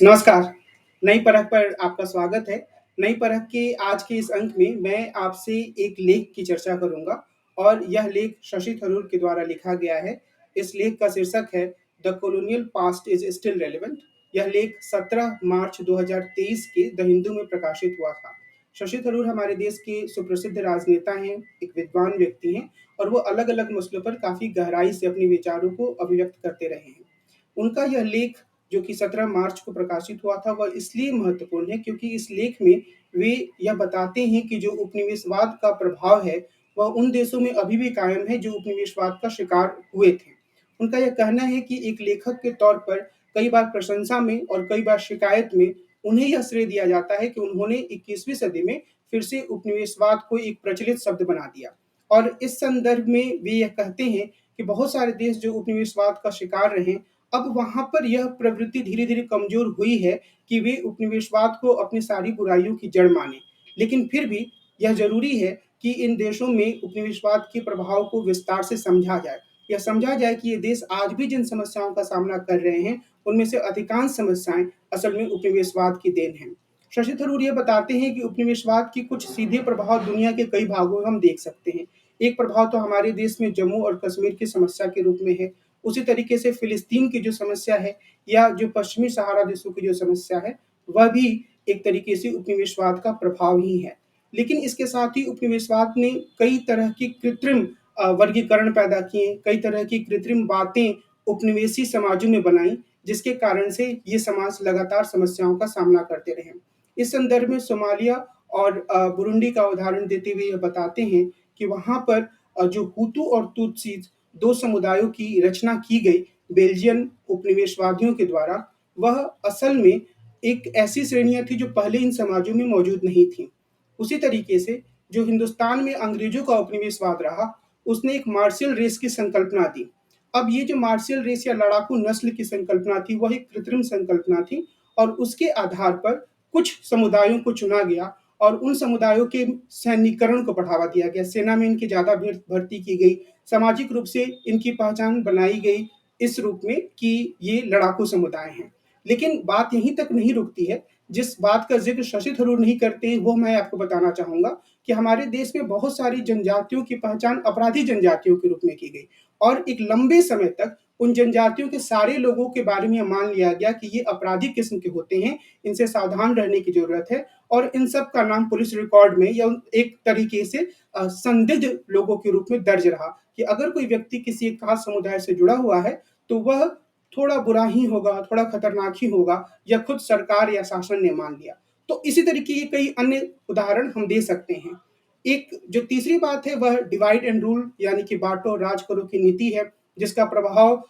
नमस्कार। नई परख पर आपका स्वागत है। नई परख के आज के इस अंक में मैं आपसे एक लेख की चर्चा करूँगा और यह लेख शशि थरूर के द्वारा लिखा गया है। इस लेख का शीर्षक है the colonial past is still relevant. यह लेख 17 मार्च 2023 के द हिंदू में प्रकाशित हुआ था। शशि थरूर हमारे देश के सुप्रसिद्ध राजनेता हैं, एक विद्वान व्यक्ति हैं और वो अलग-अलग मसलों पर काफ़ी गहराई से अपने विचारों को अभिव्यक्त करते रहे हैं। उनका यह लेख जो कि 17 मार्च को प्रकाशित हुआ था वह इसलिए महत्वपूर्ण है क्योंकि इस लेख में वे यह बताते हैं कि जो उपनिवेशवाद का प्रभाव है वह उन देशों में अभी भी कायम है जो उपनिवेशवाद का शिकार हुए थे। उनका यह कहना है कि एक लेखक के तौर पर कई बार प्रशंसा में और कई बार शिकायत में उन्हें यह श्रेय दिया जाता है कि उन्होंने 21वीं सदी में फिर से उपनिवेशवाद को एक प्रचलित शब्द बना दिया। और इस संदर्भ में वे यह कहते हैं कि बहुत सारे देश जो उपनिवेशवाद का शिकार रहे, अब वहाँ पर यह प्रवृत्ति धीरे-धीरे कमज़ोर हुई है कि वे उपनिवेशवाद को अपनी सारी बुराइयों की जड़ मानें। लेकिन फिर भी यह ज़रूरी है कि इन देशों में उपनिवेशवाद के प्रभाव को विस्तार से समझा जाए। यह समझा जाए कि ये देश आज भी जिन समस्याओं का सामना कर रहे हैं, उनमें से अधिकांश समस्याएँ असल में उपनिवेशवाद की देन हैं। शशि थरूर ये बताते हैं कि उपनिवेशवाद के कुछ सीधे प्रभाव दुनिया के कई भागों में हम देख सकते हैं। एक प्रभाव तो हमारे देश में जम्मू और कश्मीर की समस्या के रूप में है। उसी तरीके से फ़िलिस्तीन की जो समस्या है या जो पश्चिमी सहारा देशों की जो समस्या है, वह भी एक तरीके से उपनिवेशवाद का प्रभाव ही है। लेकिन इसके साथ ही उपनिवेशवाद ने कई तरह की कृत्रिम वर्गीकरण पैदा किए, कई तरह की कृत्रिम बातें उपनिवेशी समाजों में बनाई, जिसके कारण से ये समाज लगातार समस्याओं का सामना करते रहे। इस संदर्भ में सोमालिया और बुरुंडी का उदाहरण देते हुए ये बताते हैं कि वहाँ पर जो हुतू और तुत्सी 2 समुदायों की रचना की गई बेल्जियन उपनिवेशवादियों के द्वारा, वह असल में एक ऐसी श्रेणियाँ थी जो पहले इन समाजों में मौजूद नहीं थीं। उसी तरीके से जो हिंदुस्तान में अंग्रेज़ों का उपनिवेशवाद रहा, उसने एक मार्शियल रेस की संकल्पना दी। अब ये जो मार्शियल रेस या लड़ाकू नस्ल की संकल्पना थी, वह एक कृत्रिम संकल्पना थी और उसके आधार पर कुछ समुदायों को चुना गया और उन समुदायों के सैन्यीकरण को बढ़ावा दिया गया। सेना में इनकी ज़्यादा भर्ती की गई, सामाजिक रूप से इनकी पहचान बनाई गई इस रूप में कि ये लड़ाकू समुदाय हैं। लेकिन बात यहीं तक नहीं रुकती है, जिस बात का ज़िक्र शशि थरूर नहीं करते हैं, वो मैं आपको बताना चाहूँगा कि हमारे देश में बहुत सारी जनजातियों की पहचान अपराधी जनजातियों के रूप में की गई और एक लंबे समय तक उन जनजातियों के सारे लोगों के बारे में मान लिया गया कि ये अपराधी किस्म के होते हैं, इनसे सावधान रहने की ज़रूरत है और इन सब का नाम पुलिस रिकॉर्ड में या एक तरीके से संदिग्ध लोगों के रूप में दर्ज रहा कि अगर कोई व्यक्ति किसी एक खास समुदाय से जुड़ा हुआ है, तो वह थोड़ा बुरा ही होगा, थोड़ा खतरनाक ही होगा या खुद सरकार या शासन ने मान लिया। तो इसी तरीके के कई अन्य उदाहरण हम दे सकते हैं। एक जो तीसरी बात है वह डिवाइड एंड रूल यानी कि बाँटो और राज करो की नीति है, जिसका प्रभाव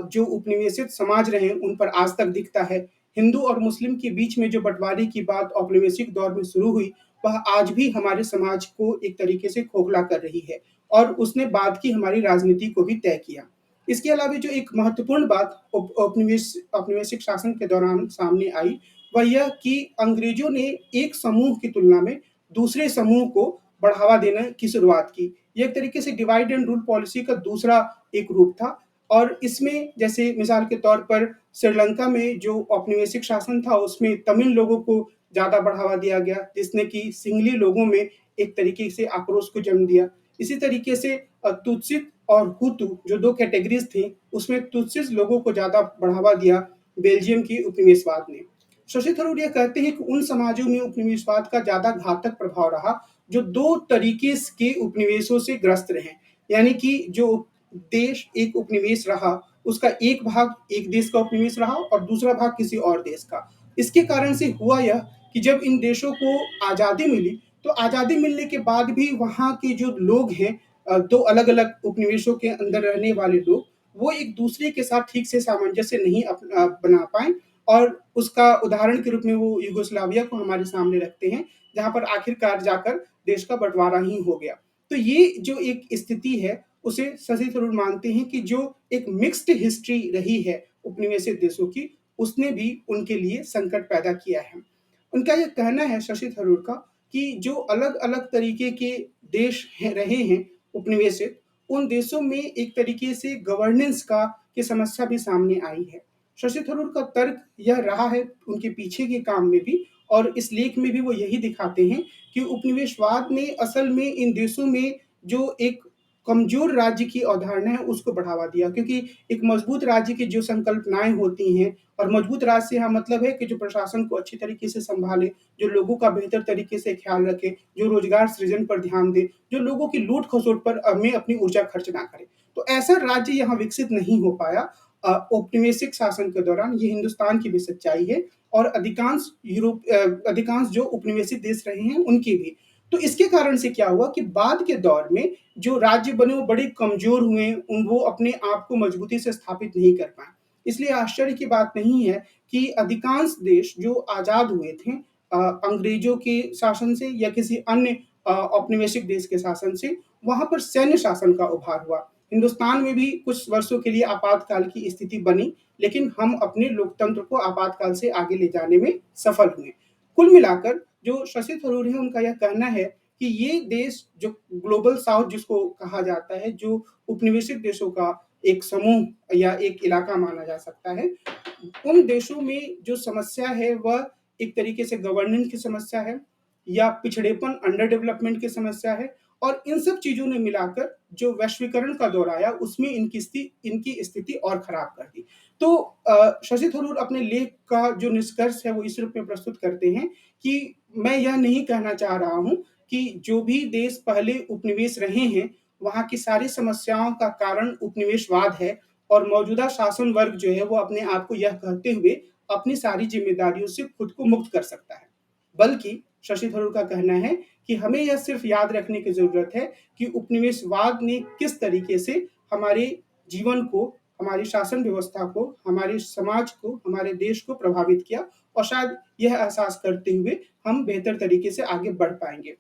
जो उपनिवेशित समाज रहे उन पर आज तक दिखता है। हिंदू और मुस्लिम के बीच में जो बँटवारे की बात औपनिवेशिक दौर में शुरू हुई, वह आज भी हमारे समाज को एक तरीके से खोखला कर रही है और उसने बाद की हमारी राजनीति को भी तय किया। इसके अलावा जो एक महत्वपूर्ण बात औपनिवेशिक शासन के दौरान सामने आई, वह यह कि अंग्रेज़ों ने एक समूह की तुलना में दूसरे समूह को बढ़ावा देने की शुरुआत की। ये एक तरीके से डिवाइड एंड रूल पॉलिसी का दूसरा एक रूप था और इसमें जैसे मिसाल के तौर पर श्रीलंका में जो औपनिवेशिक शासन था, उसमें तमिल लोगों को ज़्यादा बढ़ावा दिया गया, जिसने कि सिंहली लोगों में एक तरीके से आक्रोश को जन्म दिया। इसी तरीके से तुत्सी और हुतू जो 2 कैटेगरीज़ थी, उसमें तुत्सिस लोगों को ज़्यादा बढ़ावा दिया बेल्जियम की उपनिवेशवाद ने। शशि थरूर ये कहते हैं कि उन समाजों में उपनिवेशवाद का ज़्यादा घातक प्रभाव रहा, जो 2 तरीके के उपनिवेशों से ग्रस्त रहे। यानी कि जो देश एक उपनिवेश रहा, उसका एक भाग एक देश का उपनिवेश रहा और दूसरा भाग किसी और देश का। इसके कारण से हुआ यह कि जब इन देशों को आज़ादी मिली, तो आज़ादी मिलने के बाद भी वहाँ के जो लोग हैं 2 अलग-अलग उपनिवेशों के अंदर रहने वाले लोग, वो एक-दूसरे के साथ ठीक से सामंजस्य नहीं बना पाए और उसका उदाहरण के रूप में वो यूगोस्लाविया को हमारे सामने रखते हैं, जहाँ पर आखिरकार जाकर देश का बँटवारा ही हो गया। तो ये जो एक स्थिति है, उसे शशि थरूर मानते हैं कि जो एक मिक्स्ड हिस्ट्री रही है उपनिवेशित देशों की, उसने भी उनके लिए संकट पैदा किया है। उनका ये कहना है शशि थरूर का कि जो अलग-अलग तरीके के देश हैं रहे हैं उपनिवेशित, उन देशों में एक तरीके से गवर्नेंस की समस्या भी सामने आई है। शशि थरूर का तर्क यह रहा है उनके पीछे के काम में भी, और इस लेख में भी वो यही दिखाते हैं कि उपनिवेशवाद ने असल में इन देशों में जो एक कमजोर राज्य की अवधारणा है उसको बढ़ावा दिया, क्योंकि एक मजबूत राज्य की जो संकल्पनाएं होती हैं, और मजबूत राज्य से यहाँ मतलब है कि जो प्रशासन को अच्छी तरीके से संभाले, जो लोगों का बेहतर तरीके से ख्याल रखे, जो रोजगार सृजन पर ध्यान दे, जो लोगों की लूट खसोट पर में अपनी ऊर्जा खर्च ना करे। तो ऐसा राज्य यहाँ विकसित नहीं हो पाया औपनिवेशिक शासन के दौरान। ये हिंदुस्तान की भी सच्चाई है, और अधिकांश जो उपनिवेशित देश रहे हैं उनकी भी। तो इसके कारण से क्या हुआ कि बाद के दौर में जो राज्य बने वो बड़े कमजोर हुए, वो अपने आप को मजबूती से स्थापित नहीं कर पाए। इसलिए आश्चर्य की बात नहीं है कि अधिकांश देश जो आजाद हुए थे अंग्रेजों के शासन से या किसी अन्य औपनिवेशिक देश के शासन से, वहां पर सैन्य शासन का उभार हुआ। हिंदुस्तान में भी कुछ वर्षों के लिए आपातकाल की स्थिति बनी, लेकिन हम अपने लोकतंत्र को आपातकाल से आगे ले जाने में सफल हुए। कुल मिलाकर जो शशि थरूर है उनका यह कहना है कि ये देश जो ग्लोबल साउथ जिसको कहा जाता है, जो उपनिवेशित देशों का एक समूह या एक इलाका माना जा सकता है, उन देशों में जो समस्या है वह एक तरीके से गवर्नेंस की समस्या है, या पिछड़ेपन अंडर डेवलपमेंट की समस्या है, और इन सब चीजों ने मिलाकर जो वैश्वीकरण का दौर आया उसमें इनकी स्थिति और खराब कर दी। तो शशि थरूर अपने लेख का जो निष्कर्ष है वो इस रूप में प्रस्तुत करते हैं कि मैं यह नहीं कहना चाह रहा हूं कि जो भी देश पहले उपनिवेश रहे हैं वहां की सारी समस्याओं का कारण उपनिवेशवाद है, और मौजूदा शासन वर्ग जो है वो अपने आप को यह कहते हुए अपनी सारी जिम्मेदारियों से खुद को मुक्त कर सकता है। बल्कि शशि थरूर का कहना है कि हमें यह सिर्फ याद रखने की जरूरत है कि उपनिवेशवाद ने किस तरीके से हमारे जीवन को, हमारी शासन व्यवस्था को, हमारे समाज को, हमारे देश को प्रभावित किया, और शायद यह एहसास करते हुए हम बेहतर तरीके से आगे बढ़ पाएंगे।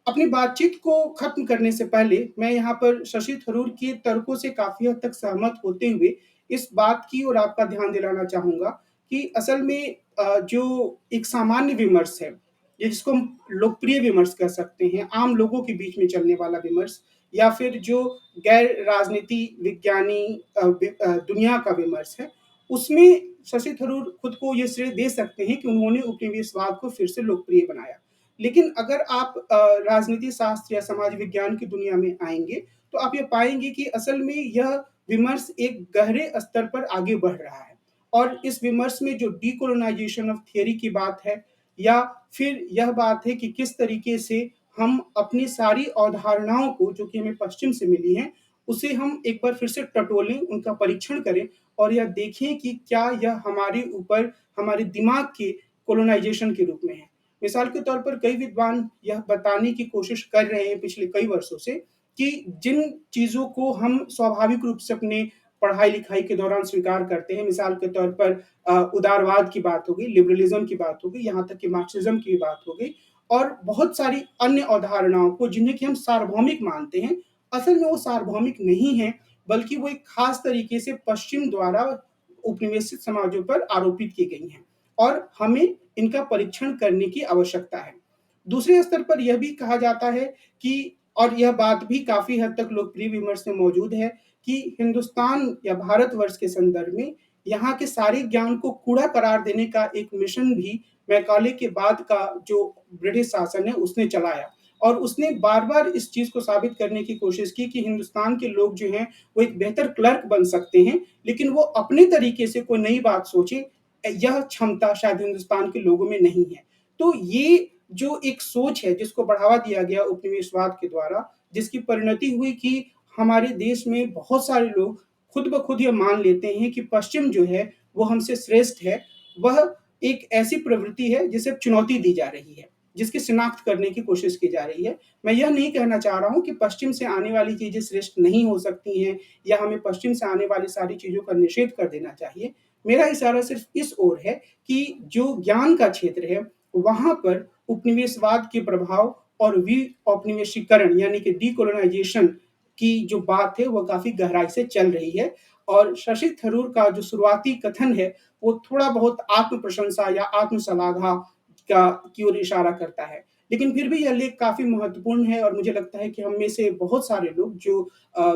अपनी बातचीत को खत्म करने से पहले मैं यहाँ पर शशि थरूर के तर्कों से काफी हद तक सहमत होते हुए इस बात की ओर आपका ध्यान दिलाना चाहूंगा कि असल में जो एक सामान्य विमर्श है, या जिसको हम लोकप्रिय विमर्श कह सकते हैं, आम लोगों के बीच में चलने वाला विमर्श, या फिर जो गैर राजनीति विज्ञानी दुनिया का विमर्श है, उसमें शशि थरूर खुद को ये श्रेय दे सकते हैं कि उन्होंने उपनिवेशवाद को फिर से लोकप्रिय बनाया। लेकिन अगर आप राजनीति शास्त्र या समाज विज्ञान की दुनिया में आएंगे तो आप ये पाएंगे कि असल में यह विमर्श एक गहरे स्तर पर आगे बढ़ रहा है, और इस विमर्श में जो डीकोलोनाइजेशन ऑफ थियरी की बात है, या फिर यह बात है कि किस तरीके से हम अपनी सारी अवधारणाओं को जो कि हमें पश्चिम से मिली हैं उसे हम एक बार फिर से टटोलें, उनका परीक्षण करें, और यह देखें कि क्या यह हमारे ऊपर, हमारे दिमाग के कोलोनाइजेशन के रूप में है। मिसाल के तौर पर कई विद्वान यह बताने की कोशिश कर रहे हैं पिछले कई वर्षों से कि जिन चीजों को हम स्वाभाविक रूप से अपने पढ़ाई लिखाई के दौरान स्वीकार करते हैं, मिसाल के तौर पर उदारवाद की बात हो गई, लिबरलिज्म की बात हो गई, यहाँ तक कि मार्क्सिज्म की बात हो गई, और बहुत सारी अन्य अवधारणाओं को जिन्हें कि हम सार्वभौमिक मानते हैं, असल में वो सार्वभौमिक नहीं है, बल्कि वो एक खास तरीके से पश्चिम द्वारा उपनिवेशित समाजों पर आरोपित की गई हैं, और हमें इनका परीक्षण करने की आवश्यकता है। दूसरे स्तर पर यह भी कहा जाता है कि, और यह बात भी काफी हद तक लोकप्रिय विमर्श में मौजूद है, कि हिंदुस्तान या भारतवर्ष के संदर्भ में यहाँ के सारे ज्ञान को कूड़ा करार देने का एक मिशन भी मैकाले के बाद का जो ब्रिटिश शासन है उसने चलाया, और उसने बार बार इस चीज को साबित करने की कोशिश की कि हिंदुस्तान के लोग जो हैं वो एक बेहतर क्लर्क बन सकते हैं, लेकिन वो अपने तरीके से कोई नई बात सोचे, यह क्षमता शायद हिंदुस्तान के लोगों में नहीं है। तो ये जो एक सोच है जिसको बढ़ावा दिया गया उपनिवेशवाद के द्वारा, जिसकी परिणति हुई कि हमारे देश में बहुत सारे लोग खुद ब खुद ये मान लेते हैं कि पश्चिम जो है वो हमसे श्रेष्ठ है, वह एक ऐसी प्रवृत्ति है जिसे चुनौती दी जा रही है, जिसकी शिनाख्त करने की कोशिश की जा रही है। मैं यह नहीं कहना चाह रहा हूं कि पश्चिम से आने वाली चीजें श्रेष्ठ नहीं हो सकती हैं, या हमें पश्चिम से आने वाली सारी चीजों का निषेध कर देना चाहिए। मेरा इशारा सिर्फ इस ओर है कि जो ज्ञान का क्षेत्र है वहां पर उपनिवेशवाद के प्रभाव और वी औपनिवेशीकरण यानी कि डीकोलोनाइजेशन की जो बात है वह काफी गहराई से चल रही है, और शशि थरूर का जो शुरुआती कथन है वो थोड़ा बहुत आत्म प्रशंसा या आत्म सलाघा का की ओर इशारा करता है। लेकिन फिर भी यह लेख काफ़ी महत्वपूर्ण है और मुझे लगता है कि हम में से बहुत सारे लोग जो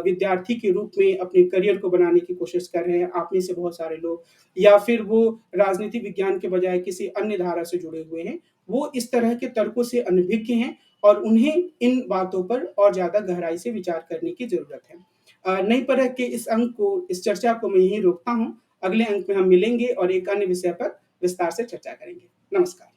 विद्यार्थी के रूप में अपने करियर को बनाने की कोशिश कर रहे हैं, आप में से बहुत सारे लोग या फिर वो राजनीति विज्ञान के बजाय किसी अन्य धारा से जुड़े हुए हैं, वो इस तरह के तर्कों से अनभिज्ञ हैं और उन्हें इन बातों पर और ज़्यादा गहराई से विचार करने की ज़रूरत है। नई परख के इस चर्चा को मैं यहीं रोकता हूँ। अगले अंक में हम मिलेंगे और एक अन्य विषय पर विस्तार से चर्चा करेंगे। नमस्कार।